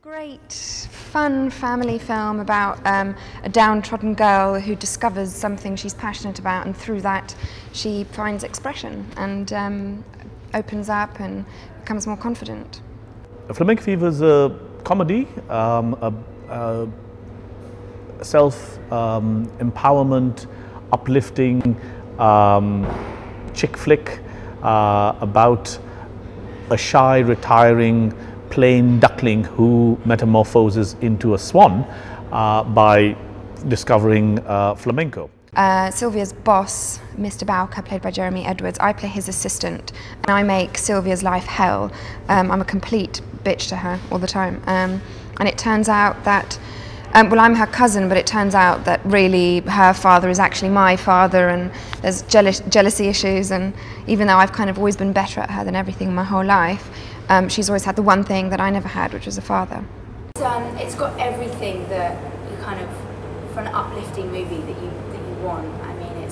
Great, fun family film about a downtrodden girl who discovers something she's passionate about, and through that she finds expression and opens up and becomes more confident. Flamenco Fever is a comedy, self-empowerment, uplifting chick flick about a shy, retiring plain duckling who metamorphoses into a swan by discovering flamenco. Sylvia's boss, Mr. Bowker, played by Jeremy Edwards, I play his assistant, and I make Sylvia's life hell. I'm a complete bitch to her all the time, and it turns out that, well, I'm her cousin, but it turns out that really her father is actually my father, and there's jealousy issues, and even though I've kind of always been better at her than everything my whole life, she's always had the one thing that I never had, which was a father. It's got everything that you kind of, for an uplifting movie that you want. I mean,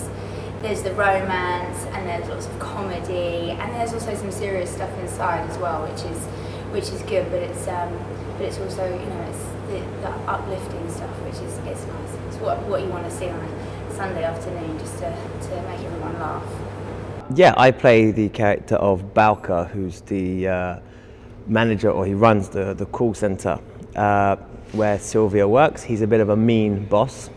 there's the romance, and there's lots of comedy, and there's also some serious stuff inside as well, which is good. But it's also, you know, it's the uplifting stuff, which is nice. It's what you want to see on a Sunday afternoon, just to make everyone laugh. Yeah, I play the character of Bowker, who's the manager, or he runs the call centre where Sylvia works. He's a bit of a mean boss.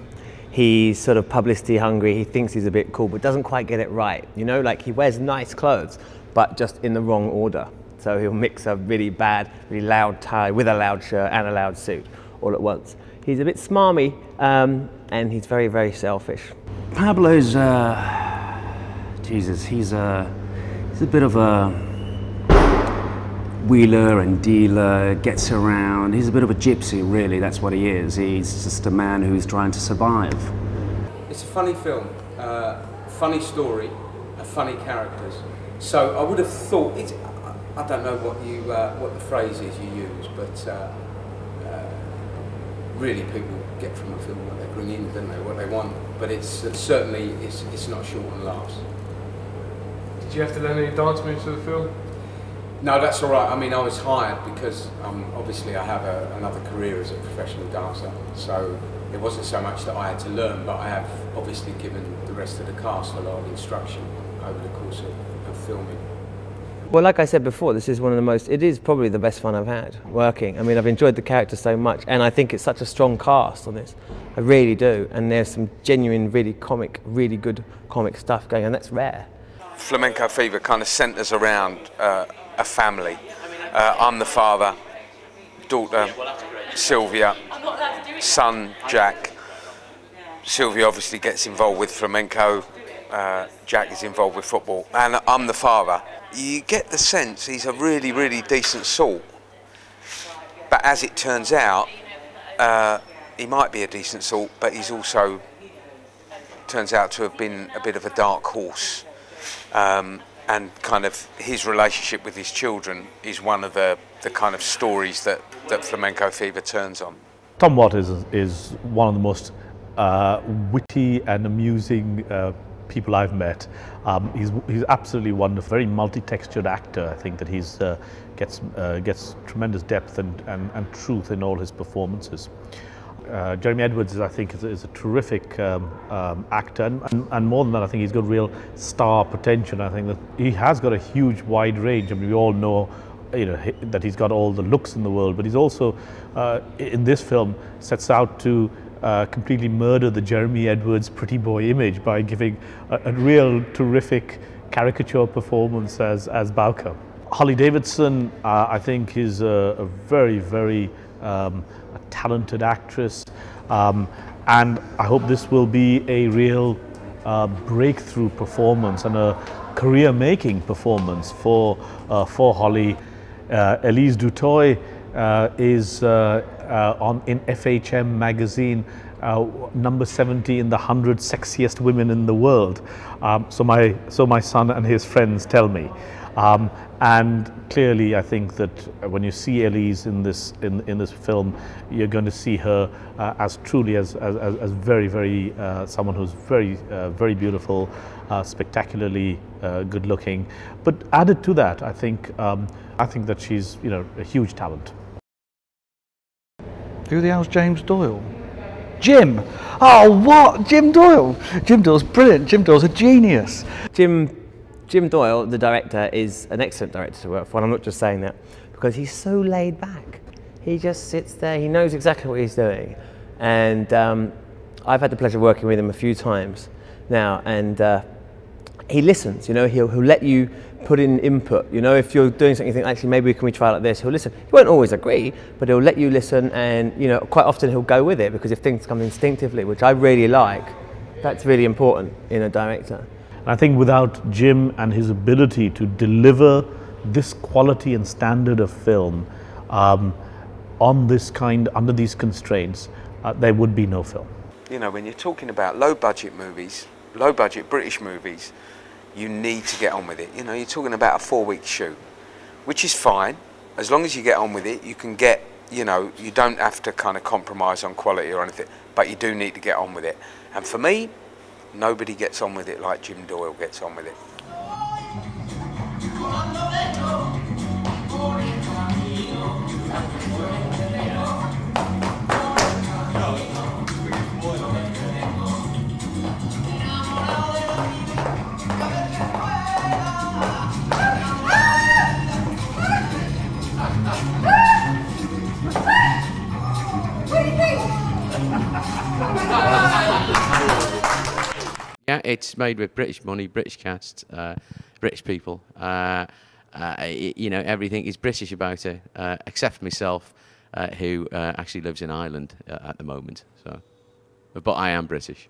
He's sort of publicity hungry. He thinks he's a bit cool, but doesn't quite get it right. You know, like he wears nice clothes, but just in the wrong order. So he'll mix a really bad, really loud tie with a loud shirt and a loud suit all at once. He's a bit smarmy, and he's very, very selfish. Pablo's, Jesus, he's a bit of a wheeler and dealer, gets around. He's a bit of a gypsy, really, that's what he is. He's just a man who's trying to survive. It's a funny film, funny story, funny characters. So I would have thought, I don't know what the phrase is you use, but really people get from a film what they bring in, don't they, what they want. But it's certainly, it's not short and laughs. Did you have to learn any dance moves for the film? No, that's all right. I mean, I was hired because obviously I have another career as a professional dancer, so it wasn't so much that I had to learn, but I have obviously given the rest of the cast a lot of instruction over the course of filming. Well, like I said before, this is it is probably the best fun I've had working. I mean, I've enjoyed the character so much, and I think it's such a strong cast on this. I really do, and there's some genuine, really good comic stuff going on, and that's rare. Flamenco Fever kind of centres around a family. I'm the father, daughter Sylvia, son Jack. Sylvia obviously gets involved with flamenco, Jack is involved with football, and I'm the father. You get the sense he's a really, really decent sort, but as it turns out, he might be a decent sort, but he's also turns out to have been a bit of a dark horse. And kind of his relationship with his children is one of the kind of stories that Flamenco Fever turns on. Tom Watt is one of the most witty and amusing people I've met. He's absolutely wonderful, very multi-textured actor. I think that he's gets tremendous depth and truth in all his performances. Jeremy Edwards, I think, is a terrific actor, and more than that, I think he's got real star potential. I think that he has got a huge, wide range. I mean, we all know, you know, that he's got all the looks in the world, but he's also, in this film, sets out to completely murder the Jeremy Edwards pretty boy image by giving a real terrific caricature performance as Bowker. Holly Davidson, I think, is a very, very a talented actress, and I hope this will be a real breakthrough performance and a career-making performance for Holly. Elize du Toit is in FHM magazine, number 70 in the 100 sexiest women in the world. So my son and his friends tell me. And clearly, I think that when you see Elize in this film, you're going to see her as truly as very, very someone who's very very beautiful, spectacularly good looking. But added to that, I think that she's, you know, a huge talent. Who the hell's James Doyle? Jim! Oh, what? Jim Doyle? Jim Doyle's brilliant. Jim Doyle's a genius. Jim Doyle, the director, is an excellent director to work for, and I'm not just saying that, because he's so laid back. He just sits there, he knows exactly what he's doing. And I've had the pleasure of working with him a few times now, and he listens, you know, he'll let you put in input. You know, if you're doing something you think, actually, maybe can we try like this, he'll listen. He won't always agree, but he'll let you listen, and, you know, quite often he'll go with it, because if things come instinctively, which I really like, that's really important in a director. I think without Jim and his ability to deliver this quality and standard of film on this kind, under these constraints, there would be no film. You know, when you're talking about low budget movies, low budget British movies, you need to get on with it. You know, you're talking about a 4-week shoot, which is fine. As long as you get on with it, you can get, you know, you don't have to kind of compromise on quality or anything, but you do need to get on with it. And for me, nobody gets on with it like Jim Doyle gets on with it. Yeah, it's made with British money, British cast, British people. You know, everything is British about it, except for myself, who actually lives in Ireland at the moment. So, but I am British.